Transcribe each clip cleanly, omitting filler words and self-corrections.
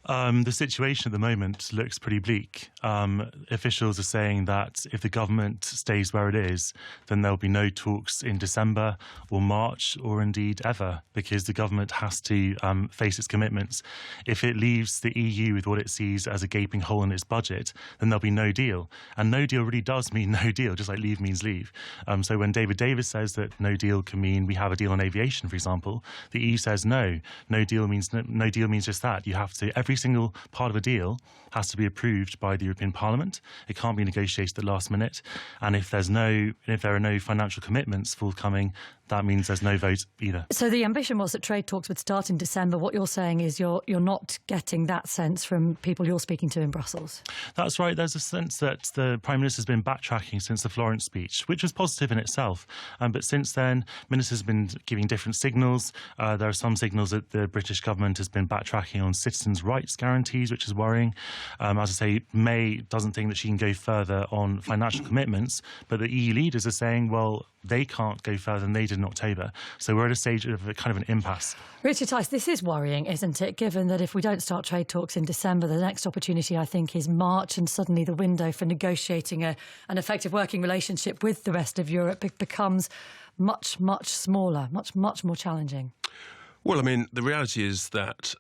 The situation at the moment looks pretty bleak. Officials are saying that if the government stays where it is, then there'll be no talks in December or March or indeed ever, because the government has to face its commitments. If it leaves the EU with what it sees as a gaping hole in its budget, then there'll be no deal. And no deal really does mean no deal, just like leave means leave. So when David Davis says that no deal can mean we have a deal on aviation, for example, the EU says no. No deal means just that. You have to, every single part of a deal has to be approved by the European Parliament. It can't be negotiated at the last minute. And if there are no financial commitments forthcoming, that means there's no vote either. So the ambition was that trade talks would start in December. What you're saying is you're not getting that sense from people you're speaking to in Brussels. That's right. There's a sense that the Prime Minister's been backtracking since the Florence speech, which was positive in itself. But since then, ministers have been giving different signals. There are some signals that the British government has been backtracking on citizens' rights guarantees, which is worrying. As I say, May doesn't think that she can go further on financial commitments, but the EU leaders are saying, well, they can't go further than they did in October. So we're at a stage of a kind of an impasse. Richard Tice, this is worrying, isn't it? Given that if we don't start trade talks in December, the next opportunity, I think, is March, and suddenly the window for negotiating an effective working relationship with the rest of Europe becomes much, much smaller, much more challenging. Well, I mean, the reality is that,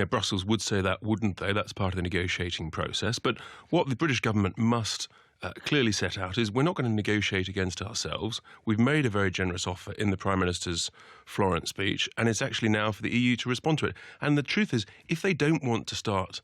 Brussels would say that, wouldn't they? That's part of the negotiating process. But what the British government must clearly set out is we're not going to negotiate against ourselves. We've made a very generous offer in the Prime Minister's Florence speech, and it's actually now for the EU to respond to it. And the truth is, if they don't want to start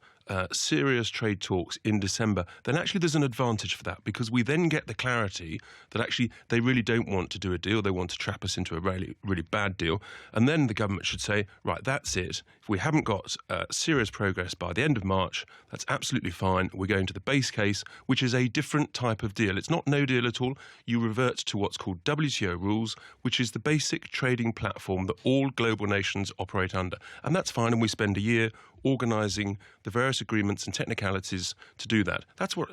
serious trade talks in December, then actually there's an advantage for that, because we then get the clarity that actually they really don't want to do a deal. They want to trap us into a really, really bad deal. And then the government should say, right, that's it. If we haven't got serious progress by the end of March, that's absolutely fine. We're going to the base case, which is a different type of deal. It's not no deal at all. You revert to what's called WTO rules, which is the basic trading platform that all global nations operate under. And that's fine. And we spend a year organising the various agreements and technicalities to do that. That's what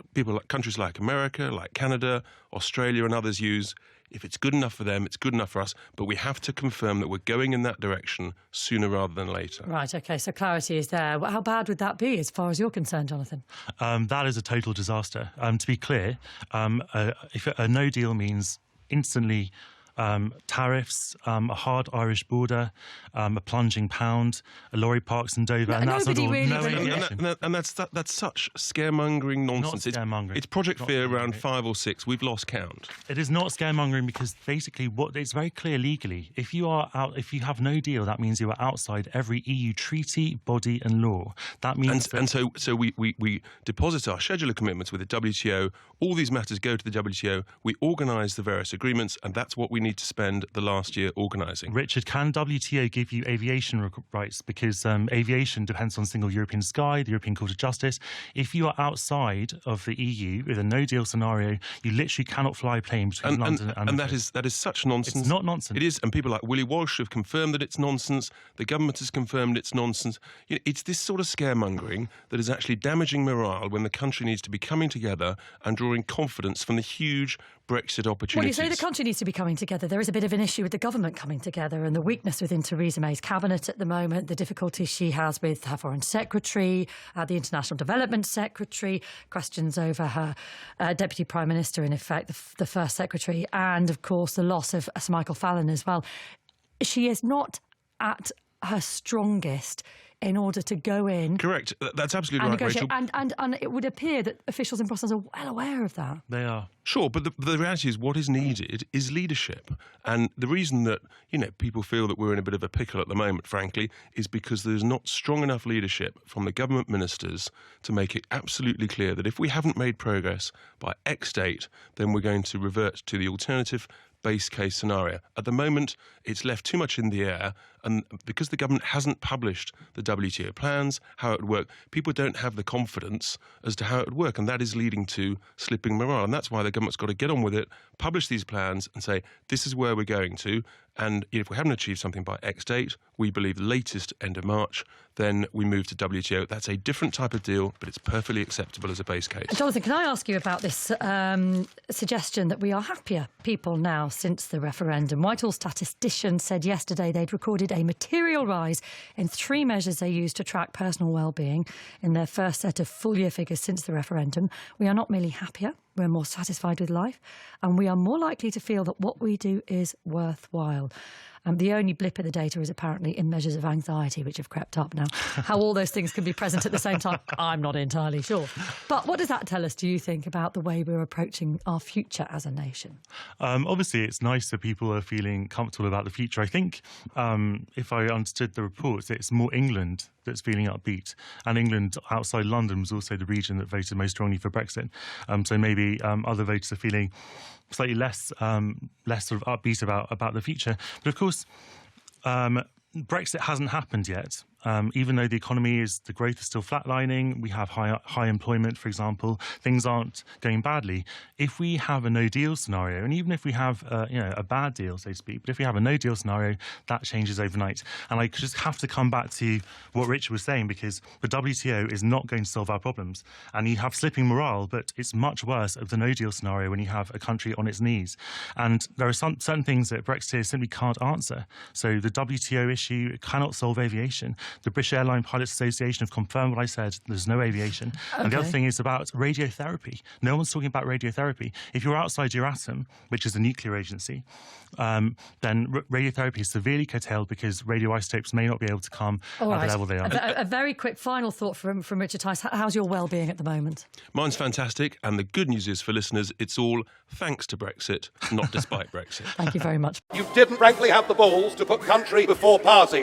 countries like America, like Canada, Australia and others use. If it's good enough for them, it's good enough for us. But we have to confirm that we're going in that direction sooner rather than later. Right, OK, so clarity is there. How bad would that be as far as you're concerned, Jonathan? That is a total disaster. To be clear, if a no deal means instantly tariffs, a hard Irish border, a plunging pound, a lorry parks in Dover, and that's not all. Really and that's such scaremongering nonsense. Not scaremongering. It's Project Fear around 5 or 6. We've lost count. It is not scaremongering, because basically it's very clear legally. If you have no deal, that means you are outside every EU treaty, body, and law. That means so we deposit our schedule of commitments with the WTO. All these matters go to the WTO. We organise the various agreements, and that's what we need to spend the last year organising. Richard, can WTO give you aviation rights? Because aviation depends on single European sky, the European Court of Justice. If you are outside of the EU with a no-deal scenario, you literally cannot fly a plane between London and Madrid. That is such nonsense. It's not nonsense. It is, and people like Willie Walsh have confirmed that it's nonsense. The government has confirmed it's nonsense. It's this sort of scaremongering that is actually damaging morale when the country needs to be coming together and drawing confidence from the huge Brexit opportunities. Well, you say the country needs to be coming together. There is a bit of an issue with the government coming together and the weakness within Theresa May's cabinet at the moment, the difficulties she has with her Foreign Secretary, the International Development Secretary, questions over her Deputy Prime Minister, in effect, the First Secretary, and, of course, the loss of Sir Michael Fallon as well. She is not at her strongest in order to go in. Correct. That's absolutely right, Rachel. And it would appear that officials in Brussels are well aware of that. They are. Sure, but the reality is what is needed is leadership. And the reason that, people feel that we're in a bit of a pickle at the moment, frankly, is because there's not strong enough leadership from the government ministers to make it absolutely clear that if we haven't made progress by X date, then we're going to revert to the alternative base case scenario. At the moment, it's left too much in the air, and because the government hasn't published the WTO plans, how it would work, people don't have the confidence as to how it would work, and that is leading to slipping morale. And that's why the government's got to get on with it, publish these plans and say, this is where we're going to, and if we haven't achieved something by X date, we believe the latest end of March, then we move to WTO. That's a different type of deal, but it's perfectly acceptable as a base case. Jonathan, can I ask you about this suggestion that we are happier people now since the referendum? Whitehall statisticians said yesterday they'd recorded a material rise in 3 measures they use to track personal well-being in their first set of full-year figures since the referendum. We are not merely happier, we're more satisfied with life, and we are more likely to feel that what we do is worthwhile. The only blip in the data is apparently in measures of anxiety, which have crept up now. How all those things can be present at the same time, I'm not entirely sure. But what does that tell us, do you think, about the way we're approaching our future as a nation? Obviously, it's nice that people are feeling comfortable about the future. I think if I understood the reports, it's more England that's feeling upbeat. And England, outside London, was also the region that voted most strongly for Brexit. So maybe other voters are feeling slightly less sort of upbeat about the future. But of course, Brexit hasn't happened yet. Even though the growth is still flatlining, we have high employment, for example, things aren't going badly. If we have a no-deal scenario, and even if we have a bad deal, so to speak, but if we have a no-deal scenario, that changes overnight. And I just have to come back to what Richard was saying, because the WTO is not going to solve our problems. And you have slipping morale, but it's much worse of the no-deal scenario when you have a country on its knees. And there are certain things that Brexit simply can't answer. So the WTO issue cannot solve aviation. The British Airline Pilots Association have confirmed what I said. There's no aviation. Okay. And the other thing is about radiotherapy. No one's talking about radiotherapy. If you're outside Euratom, which is the nuclear agency, then radiotherapy is severely curtailed because radioisotopes may not be able to come at the level they are. A very quick final thought from Richard Tice. How's your well-being at the moment? Mine's fantastic, and the good news is for listeners, it's all thanks to Brexit, not despite Brexit. Thank you very much. You didn't frankly have the balls to put country before party.